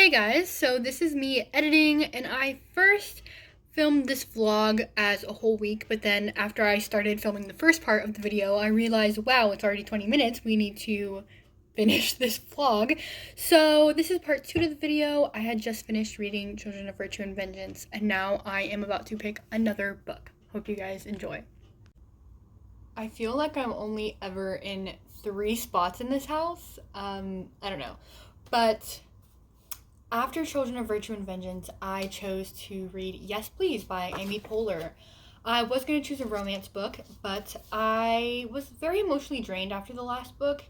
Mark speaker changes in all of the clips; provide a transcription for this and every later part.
Speaker 1: Hey guys, so this is me editing, and I first filmed this vlog as a whole week, but then after I started filming the first part of the video, I realized, wow, it's already 20 minutes, we need to finish this vlog. So this is part 2 to the video. I had just finished reading Children of Virtue and Vengeance, and now I am about to pick another book. Hope you guys enjoy. I feel like I'm only ever in 3 spots in this house. I don't know, but after Children of Virtue and Vengeance, I chose to read Yes Please by Amy Poehler. I was going to choose a romance book, but I was very emotionally drained after the last book,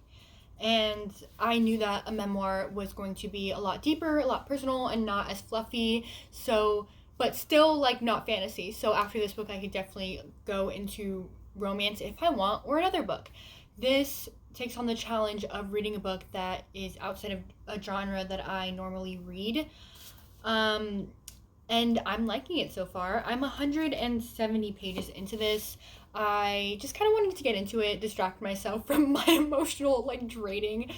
Speaker 1: and I knew that a memoir was going to be a lot deeper, a lot personal, and not as fluffy, but still, not fantasy. So after this book, I could definitely go into romance if I want, or another book. This takes on the challenge of reading a book that is outside of a genre that I normally read. And I'm liking it so far. I'm 170 pages into this. I just kind of wanted to get into it, distract myself from my emotional, draining,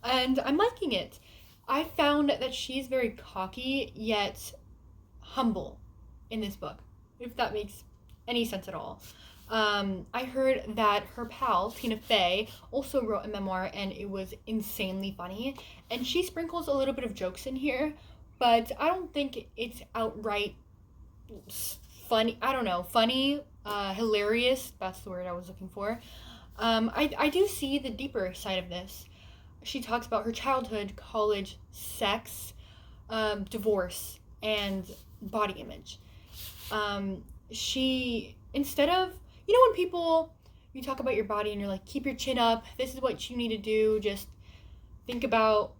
Speaker 1: and I'm liking it. I found that she's very cocky, yet humble in this book, if that makes any sense at all. I heard that her pal, Tina Fey, also wrote a memoir, and it was insanely funny. And she sprinkles a little bit of jokes in here, but I don't think it's outright funny. I don't know, funny, hilarious. That's the word I was looking for. I do see the deeper side of this. She talks about her childhood, college, sex, divorce, and body image. Instead of, when you talk about your body and you're like, keep your chin up, this is what you need to do, just think about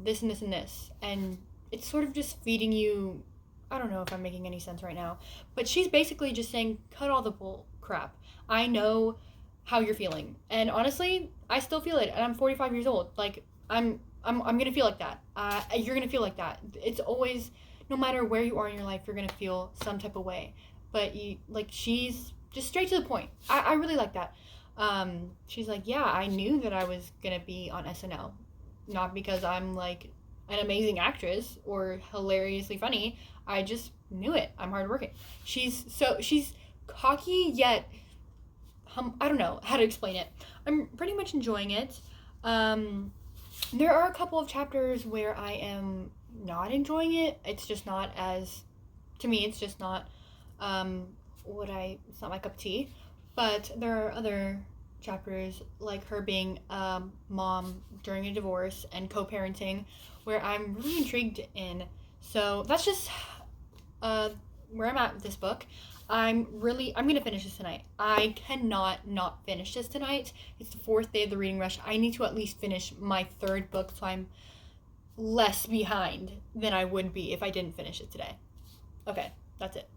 Speaker 1: this and this and this. And it's sort of just feeding you, I don't know if I'm making any sense right now, but she's basically just saying, cut all the bull crap. I know how you're feeling. And honestly, I still feel it, and I'm 45 years old. I'm gonna feel like that. You're gonna feel like that. It's always, no matter where you are in your life, you're gonna feel some type of way. But she's just straight to the point. I really like that. She's like, yeah, I knew that I was gonna be on SNL, not because I'm an amazing actress or hilariously funny. I just knew it. I'm hardworking. She's cocky yet I don't know how to explain it. I'm pretty much enjoying it. There are a couple of chapters where I am not enjoying it. It's just not as, to me, it's just not it's not my cup of tea. But there are other chapters, like her being a mom during a divorce and co-parenting, where I'm really intrigued in. So that's just where I'm at with this book. I'm gonna finish this tonight. I cannot not finish this tonight. It's the 4th day of the reading rush. I need to at least finish my 3rd book, so I'm less behind than I would be if I didn't finish it today. Okay, that's it.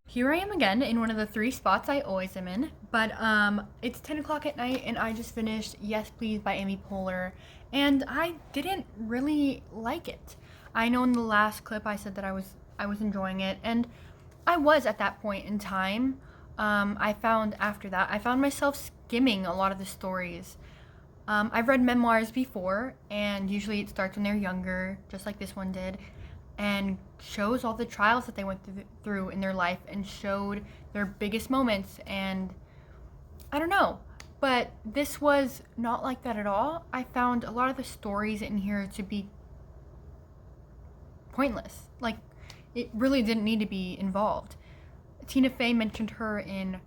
Speaker 1: Here I am again in one of the 3 spots I always am in, but it's 10 o'clock at night, and I just finished Yes Please by Amy Poehler, and I didn't really like it. I know in the last clip I said that I was enjoying it, and I was at that point in time. After that, I found myself skimming a lot of the stories. I've read memoirs before, and usually it starts when they're younger, just like this one did, and shows all the trials that they went through in their life and showed their biggest moments. And I don't know, but this was not like that at all. I found a lot of the stories in here to be pointless. It really didn't need to be involved. Tina Fey mentioned her in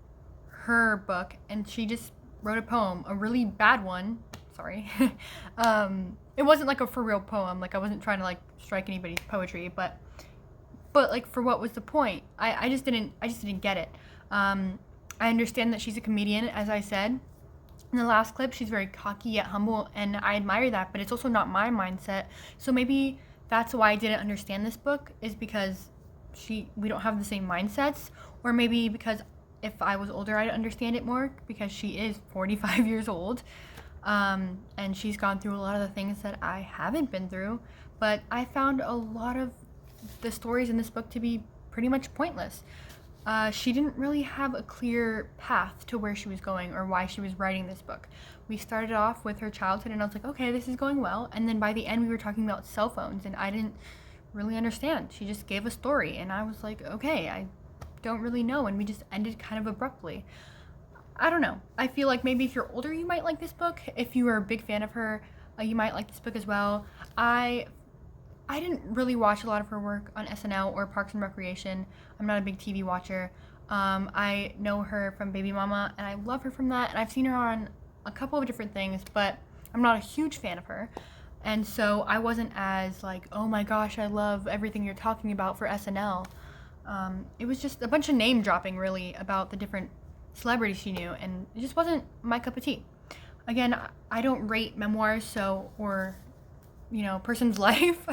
Speaker 1: her book, and she just wrote a poem, a really bad one. Sorry. It wasn't a for real poem. I wasn't trying to strike anybody's poetry, but for what was the point? I just didn't get it. I understand that she's a comedian, as I said in the last clip. She's very cocky yet humble, and I admire that, but it's also not my mindset. So maybe that's why I didn't understand this book, is because we don't have the same mindsets, or maybe because if I was older, I'd understand it more, because she is 45 years old. And she's gone through a lot of the things that I haven't been through, but I found a lot of the stories in this book to be pretty much pointless. She didn't really have a clear path to where she was going or why she was writing this book. We started off with her childhood, and I was like, okay, this is going well. And then by the end, we were talking about cell phones, and I didn't really understand. She just gave a story, and I was like, okay, I don't really know. And we just ended kind of abruptly. I don't know. I feel like maybe if you're older, you might like this book. If you are a big fan of her, you might like this book as well. I didn't really watch a lot of her work on SNL or Parks and Recreation. I'm not a big TV watcher. I know her from Baby Mama, and I love her from that. And I've seen her on a couple of different things, but I'm not a huge fan of her. And so I wasn't as like, oh my gosh, I love everything you're talking about for SNL. It was just a bunch of name dropping, really, about the different celebrities she knew, and it just wasn't my cup of tea. Again, I don't rate memoirs, or person's life.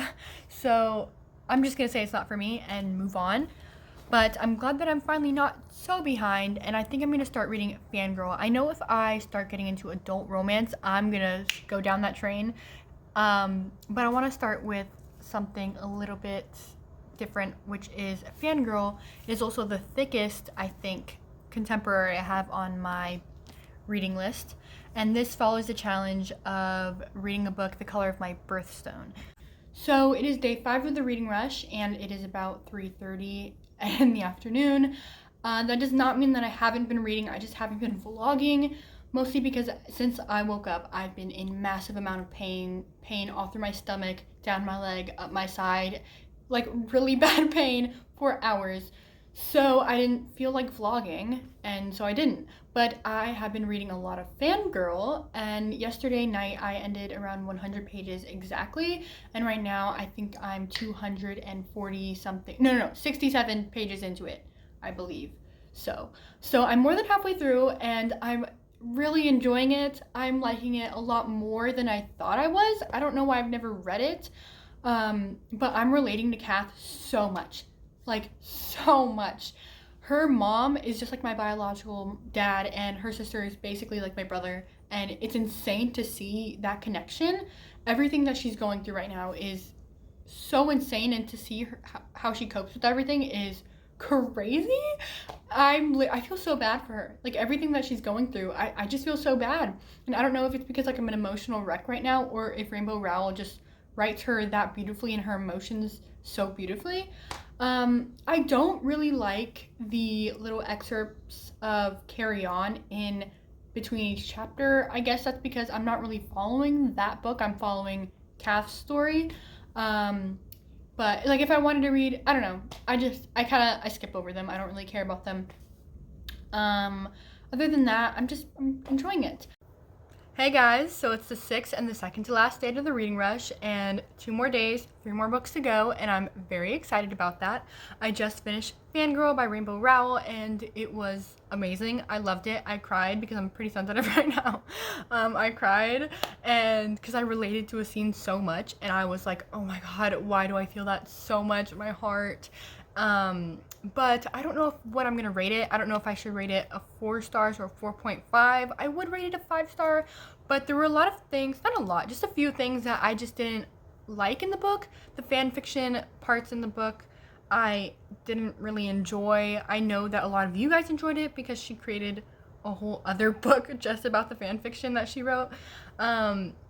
Speaker 1: So I'm just gonna say it's not for me and move on. But I'm glad that I'm finally not so behind, and I think I'm gonna start reading Fangirl. I know if I start getting into adult romance, I'm gonna go down that train. But I want to start with something a little bit different, which is Fangirl. It is also the thickest, I think, contemporary I have on my reading list. And this follows the challenge of reading a book the color of my birthstone. So it is day 5 of the reading rush, and it is about 3:30 in the afternoon. That does not mean that I haven't been reading. I just haven't been vlogging, mostly because since I woke up, I've been in massive amount of pain all through my stomach, down my leg, up my side, like really bad pain for hours. So I didn't feel like vlogging, and so I didn't. But I have been reading a lot of Fangirl, and yesterday night I ended around 100 pages exactly, and right now I think I'm 240 something, no, 67 pages into it, I believe. So I'm more than halfway through, and I'm really enjoying it. I'm liking it a lot more than I thought I was. I don't know why I've never read it, but I'm relating to Kath so much. Like, so much. Her mom is just like my biological dad, and her sister is basically like my brother, and it's insane to see that connection. Everything that she's going through right now is so insane, and to see her, how she copes with everything is crazy. I feel so bad for her. Like, everything that she's going through, I just feel so bad. And I don't know if it's because like I'm an emotional wreck right now, or if Rainbow Rowell just writes her that beautifully and her emotions so beautifully. I don't really like the little excerpts of Carry On in between each chapter. I guess that's because I'm not really following that book. I'm following Kath's story. But like if I wanted to read, I don't know. I skip over them. I don't really care about them. Other than that, I'm enjoying it. Hey guys, so it's the 6th and the second to last day of the reading rush, and 2 more days, 3 more books to go, and I'm very excited about that. I just finished Fangirl by Rainbow Rowell, and it was amazing. I loved it. I cried because I'm pretty sensitive right now. I cried, and because I related to a scene so much, and I was like, oh my god, why do I feel that so much in my heart? But I don't know what I'm gonna rate it. I don't know if I should rate it a 4 stars or 4.5. I would rate it a 5 star, but there were a lot of things, not a lot, just a few things that I just didn't like in the book. The fan fiction parts in the book I didn't really enjoy. I know that a lot of you guys enjoyed it because she created a whole other book just about the fan fiction that she wrote.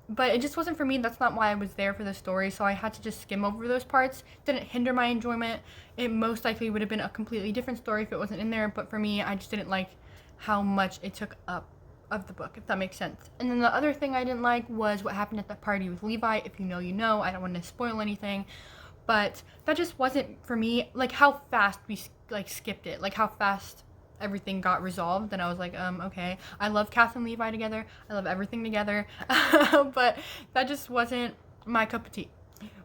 Speaker 1: But it just wasn't for me. That's not why I was there for the story, so I had to just skim over those parts. Didn't hinder my enjoyment. It most likely would have been a completely different story if it wasn't in there, but for me, I just didn't like how much it took up of the book, if that makes sense. And then the other thing I didn't like was what happened at the party with Levi. If you know, you know. I don't want to spoil anything, but that just wasn't for me. Like how fast we skipped it, like how fast everything got resolved, and I was like, okay. I love Kath and Levi together. I love everything together, but that just wasn't my cup of tea.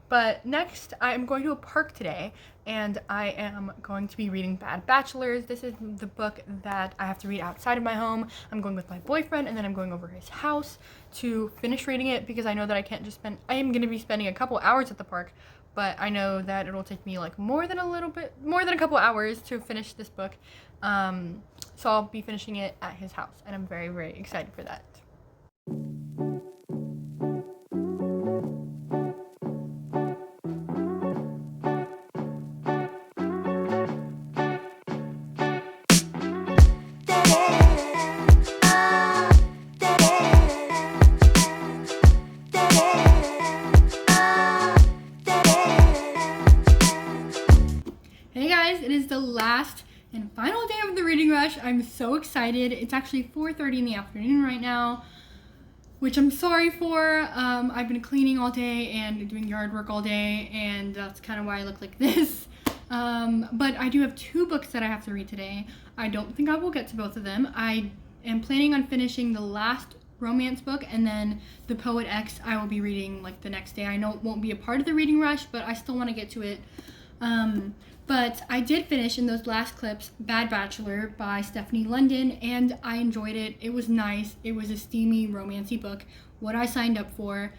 Speaker 1: But next, I am going to a park today, and I am going to be reading Bad Bachelors. This is the book that I have to read outside of my home. I'm going with my boyfriend, and then I'm going over his house to finish reading it because I know that I can't just spend, I am going to be spending a couple hours at the park, but I know that it'll take me like more than a couple hours to finish this book. So I'll be finishing it at his house, and I'm very, very excited for that. guys, it is the last and final day of the reading rush. I'm so excited. It's actually 4:30 in the afternoon right now, which I'm sorry for. I've been cleaning all day and doing yard work all day, and that's kind of why I look like this. But I do have 2 books that I have to read today. I don't think I will get to both of them. I am planning on finishing the last romance book, and then The Poet X I will be reading like the next day. I know it won't be a part of the reading rush, but I still want to get to it. But I did finish in those last clips Bad Bachelor by Stephanie London, and I enjoyed it. It was nice. It was a steamy, romancy book, what I signed up for.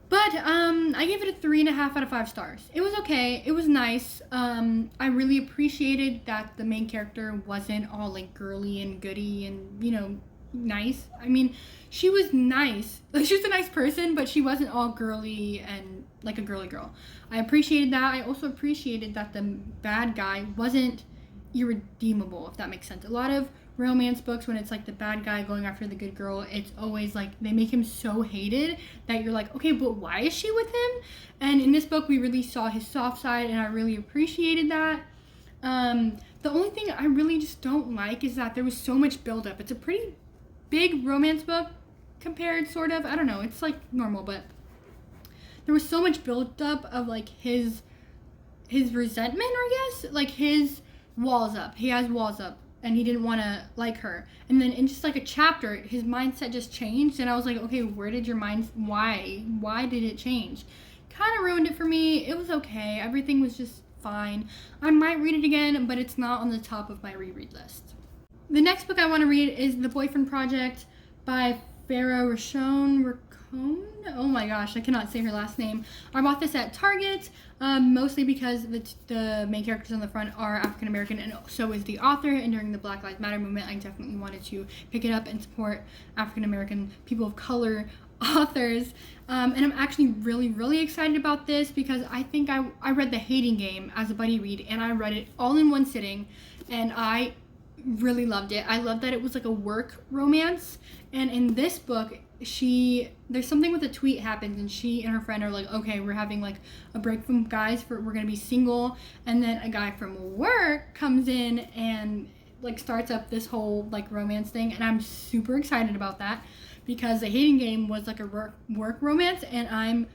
Speaker 1: But I gave it a 3.5 out of 5 stars. It was okay. It was nice. I really appreciated that the main character wasn't all like girly and goody and, you know, nice. I mean, she was nice. Like, she was a nice person, but she wasn't all girly and like a girly girl. I appreciated that. I also appreciated that the bad guy wasn't irredeemable, if that makes sense. A lot of romance books, when it's like the bad guy going after the good girl, it's always like they make him so hated that you're like, okay, but why is she with him? And in this book, we really saw his soft side, and I really appreciated that. The only thing I really just don't like is that there was so much buildup. It's a pretty big romance book compared, sort of. I don't know. It's like normal, but there was so much buildup of like his resentment, I guess. Like his walls up. He has walls up, and he didn't want to like her. And then in just like a chapter, his mindset just changed, and I was like, okay, where did your mind? Why did it change? Kind of ruined it for me. It was okay. Everything was just fine. I might read it again, but it's not on the top of my reread list. The next book I want to read is The Boyfriend Project by Farah Rashon. Oh my gosh, I cannot say her last name. I bought this at Target, mostly because the main characters on the front are African American, and so is the author. And during the Black Lives Matter movement, I definitely wanted to pick it up and support African American, people of color authors. And I'm actually really, really excited about this because I think I read The Hating Game as a buddy read, and I read it all in one sitting, and I really loved it. I loved that it was like a work romance, and in this book, there's something with a tweet happens, and she and her friend are like, okay, we're having like a break from guys, we're gonna be single, and then a guy from work comes in and like starts up this whole like romance thing, and I'm super excited about that because The Hating Game was like a work romance, and I'm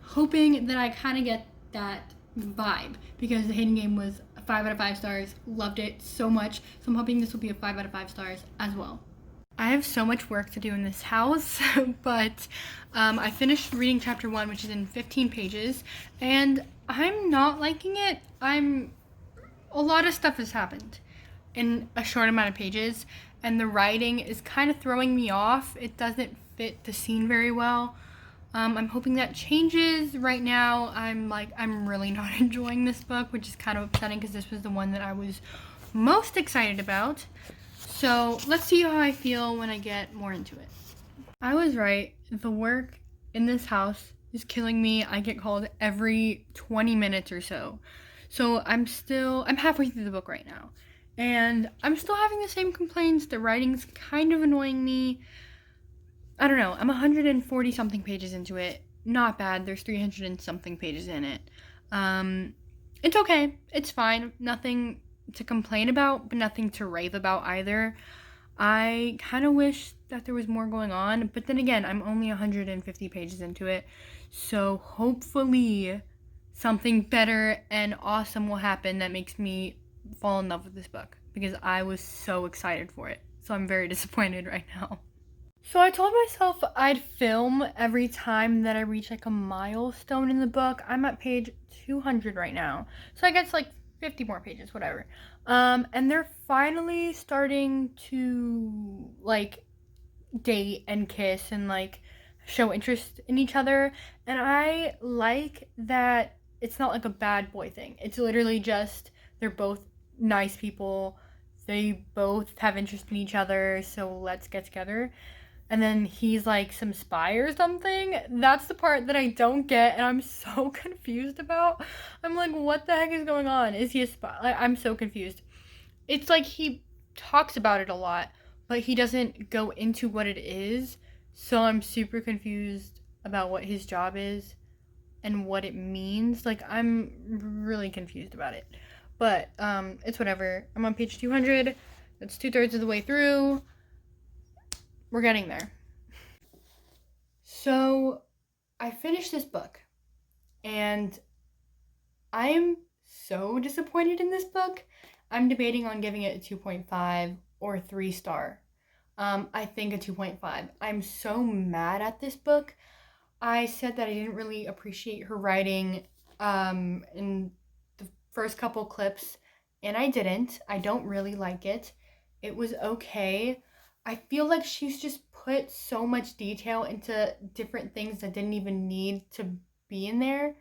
Speaker 1: hoping that I kind of get that vibe because The Hating Game was a 5 out of 5 stars. Loved it so much, so I'm hoping this will be a 5 out of 5 stars as well. I have so much work to do in this house, but I finished reading chapter 1, which is in 15 pages, and I'm not liking it. A lot of stuff has happened in a short amount of pages, and the writing is kind of throwing me off. It doesn't fit the scene very well. I'm hoping that changes. Right now, I'm really not enjoying this book, which is kind of upsetting because this was the one that I was most excited about. So let's see how I feel when I get more into it. I was right. The work in this house is killing me. I get called every 20 minutes or so. So I'm halfway through the book right now, and I'm still having the same complaints. The writing's kind of annoying me. I don't know. I'm 140 something pages into it. Not bad. There's 300 and something pages in it. It's okay. It's fine. Nothing to complain about, but nothing to rave about either. I kind of wish that there was more going on, but then again, I'm only 150 pages into it, so hopefully something better and awesome will happen that makes me fall in love with this book, because I was so excited for it. So I'm very disappointed right now. So I told myself I'd film every time that I reach like a milestone in the book. I'm at page 200 right now, so I guess like 50 more pages, whatever. And they're finally starting to like date and kiss and like show interest in each other, and I like that it's not like a bad boy thing. It's literally just they're both nice people, they both have interest in each other, so let's get together. And then he's like some spy or something. That's the part that I don't get, and I'm so confused about. I'm like, what the heck is going on? Is he a spy? I'm so confused. It's like he talks about it a lot, but he doesn't go into what it is. So I'm super confused about what his job is and what it means. Like, I'm really confused about it. but it's whatever. I'm on page 200. That's 2/3 of the way through. We're getting there. So I finished this book, and I'm so disappointed in this book. I'm debating on giving it a 2.5 or 3 star. I think a 2.5. I'm so mad at this book. I said that I didn't really appreciate her writing in the first couple clips, and I didn't. I don't really like it. It was okay. I feel like she's just put so much detail into different things that didn't even need to be in there,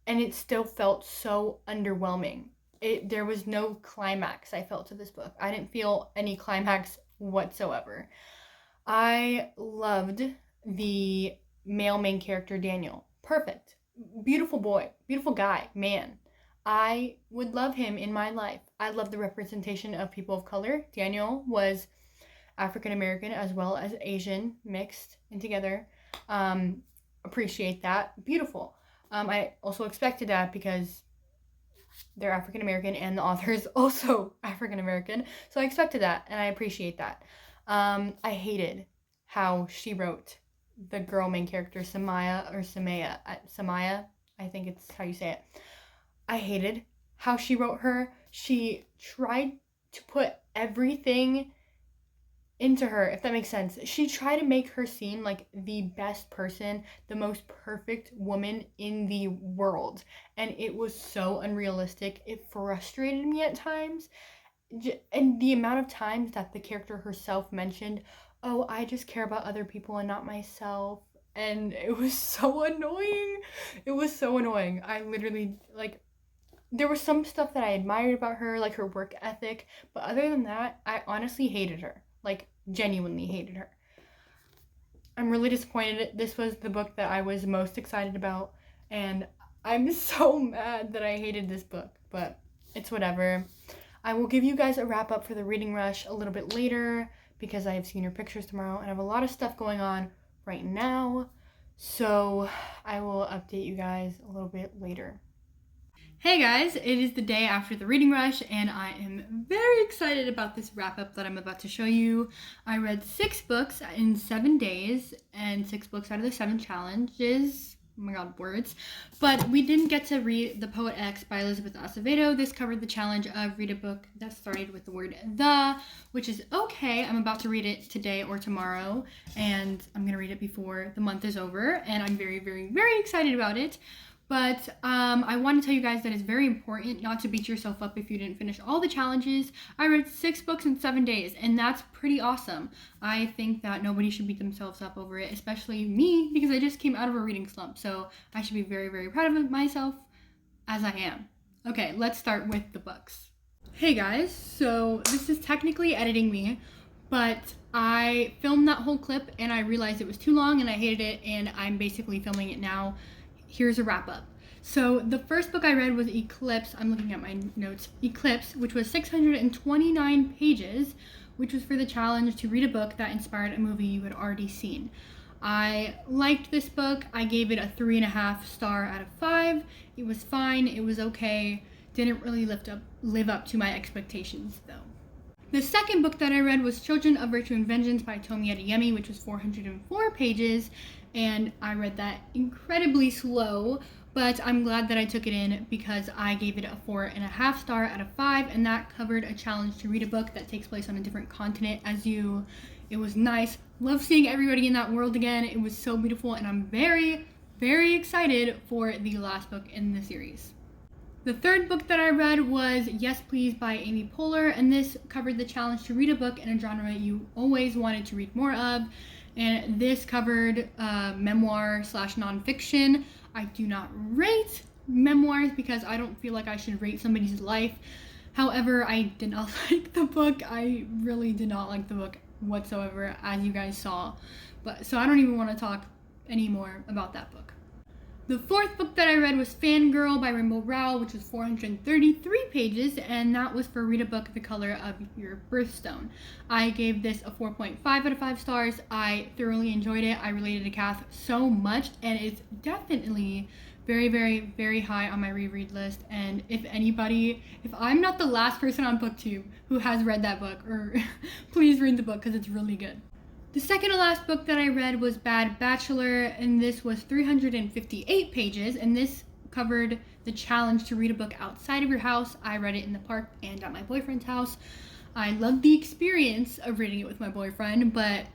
Speaker 1: and it still felt so underwhelming. There was no climax, I felt, to this book. I didn't feel any climax whatsoever. I loved the male main character, Daniel. Perfect. Beautiful boy. Beautiful guy. Man. I would love him in my life. I love the representation of people of color. Daniel was African American as well as Asian, mixed in together. Appreciate that. Beautiful. I also expected that because they're African American and the author is also African American. So I expected that and I appreciate that. I hated how she wrote the girl main character, Samaya, I think it's how you say it. I hated how she wrote her. She tried to put everything into her, if that makes sense. She tried to make her seem like the best person, the most perfect woman in the world. And it was so unrealistic. It frustrated me at times. And the amount of times that the character herself mentioned, oh, I just care about other people and not myself. And it was so annoying. It was so annoying. I literally, like, there was some stuff that I admired about her, like her work ethic. But other than that, I honestly hated her. Like, genuinely hated her. I'm really disappointed. This was the book that I was most excited about. And I'm so mad that I hated this book. But it's whatever. I will give you guys a wrap up for the reading rush a little bit later because I have senior pictures tomorrow and I have a lot of stuff going on right now. So I will update you guys a little bit later. Hey guys, it is the day after the reading rush and I am very excited about this wrap up that I'm about to show you. I read 6 books in 7 days and 6 books out of the 7 challenges. Oh my god, words. But we didn't get to read The Poet X by Elizabeth Acevedo. This covered the challenge of read a book that started with the word the, which is okay. I'm about to read it today or tomorrow, and I'm going to read it before the month is over, and I'm very, very, very excited about it. But I want to tell you guys that it's very important not to beat yourself up if you didn't finish all the challenges. I read 6 books in 7 days, and that's pretty awesome. I think that nobody should beat themselves up over it, especially me, because I just came out of a reading slump. So I should be very, very proud of myself, as I am. Okay, let's start with the books. Hey guys, so this is technically editing me, but I filmed that whole clip, and I realized it was too long, and I hated it, and I'm basically filming it now. Here's a wrap up. So the first book I read was Eclipse. I'm looking at my notes. Eclipse, which was 629 pages, which was for the challenge to read a book that inspired a movie you had already seen. I liked this book. I gave it a 3.5 star out of 5. It was fine. It was okay. Didn't really live up to my expectations though. The second book that I read was Children of Virtue and Vengeance by Tomi Adeyemi, which was 404 pages, and I read that incredibly slow, but I'm glad that I took it in because I gave it a 4.5 star out of 5, and that covered a challenge to read a book that takes place on a different continent as you. It was nice. Love seeing everybody in that world again. It was so beautiful, and I'm very, very excited for the last book in the series. The third book that I read was Yes Please by Amy Poehler, and this covered the challenge to read a book in a genre you always wanted to read more of, and this covered memoir / nonfiction. I do not rate memoirs because I don't feel like I should rate somebody's life. However, I did not like the book. I really did not like the book whatsoever, as you guys saw. So I don't even want to talk anymore about that book. The fourth book that I read was Fangirl by Rainbow Rowell, which was 433 pages, and that was for Read a Book the Color of Your Birthstone. I gave this a 4.5 out of 5 stars. I thoroughly enjoyed it. I related to Kath so much, and it's definitely very, very, very high on my reread list. And if I'm not the last person on BookTube who has read that book, or please read the book because it's really good. The second to last book that I read was Bad Bachelor, and this was 358 pages, and this covered the challenge to read a book outside of your house. I read it in the park and at my boyfriend's house. I loved the experience of reading it with my boyfriend, but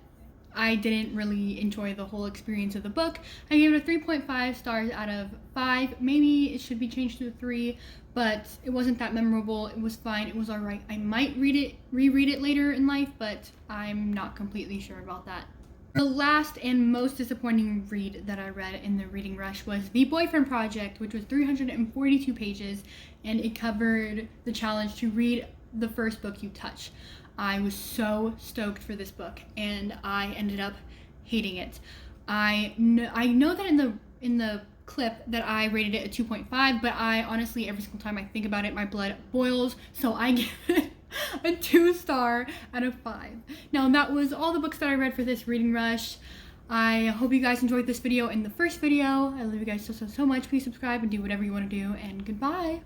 Speaker 1: I didn't really enjoy the whole experience of the book. I gave it a 3.5 stars out of 5. Maybe it should be changed to a 3, but it wasn't that memorable. It was fine. It was all right. I might reread it later in life, but I'm not completely sure about that. The last and most disappointing read that I read in the reading rush was The Boyfriend Project, which was 342 pages, and it covered the challenge to read the first book you touch. I was so stoked for this book, and I ended up hating it. I know that in the clip that I rated it a 2.5, but I honestly, every single time I think about it, my blood boils, so I give it a 2 star out of 5. Now, that was all the books that I read for this reading rush. I hope you guys enjoyed this video and the first video. I love you guys so much. Please subscribe and do whatever you want to do, and goodbye.